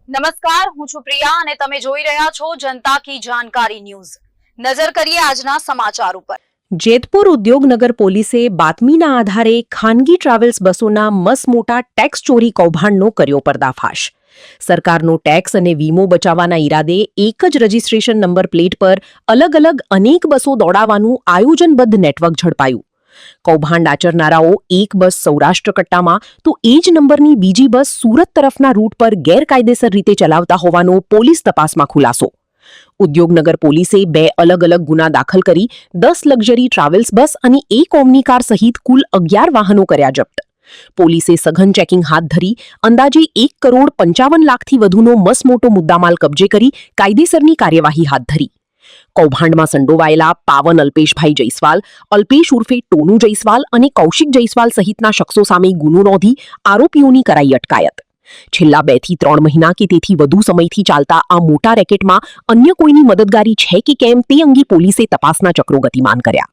નમસ્કાર, હું છું પ્રિયા અને તમે જોઈ રહ્યા છો જનતા કી જાણકારી ન્યૂઝ। નજર કરીએ આજના સમાચાર ઉપર। જેતપુર ઉદ્યોગનગર પોલીસે બાતમીના આધારે ખાનગી ટ્રાવેલ્સ બસોના મસમોટા ટેક્સ ચોરી કૌભાંડનો કર્યો પર્દાફાશ। સરકારનો ટેક્સ અને વીમો બચાવવાના ઈરાદે એક જ રજિસ્ટ્રેશન નંબર પ્લેટ પર અલગ અલગ અનેક બસો દોડાવવાનું આયોજનબદ્ધ નેટવર્ક ઝડપાયું। કૌભાંડ આચરનારાઓ એક બસ સૌરાષ્ટ્ર કટ્ટામાં તો એ જ નંબરની બીજી બસ સુરત તરફના રૂટ પર ગેરકાયદેસર રીતે ચલાવતા હોવાનો પોલીસ તપાસમાં ખુલાસો। ઉદ્યોગનગર પોલીસે 2 અલગ અલગ ગુના દાખલ કરી 10 લક્ઝરી ટ્રાવેલ્સ બસ અને એક ઓમની કાર સહિત કુલ 11 વાહનો કર્યા જપ્ત। પોલીસે સઘન ચેકિંગ હાથ ધરી અંદાજે 1,55 લાખથી વધુનો મસમોટો મુદ્દામાલ કબજે કરી કાયદેસરની કાર્યવાહી હાથ ધરી। કૌભાંડમાં સંડોવાયેલા પાવન અલ્પેશભાઈ જયસ્વાલ, અલ્પેશ ઉર્ફે ટોનુ જયસ્વાલ અને કૌશિક જયસ્વાલ સહિતના શખ્સો સામે ગુનો નોંધી આરોપીઓની કરાઈ અટકાયત। છેલ્લા 2 થી 3 મહિના કે તેથી વધુ સમયથી ચાલતા આ મોટા રેકેટમાં અન્ય કોઈની મદદગારી છે કે કેમ તે અંગે પોલીસે તપાસના ચક્રો ગતિમાન કર્યા।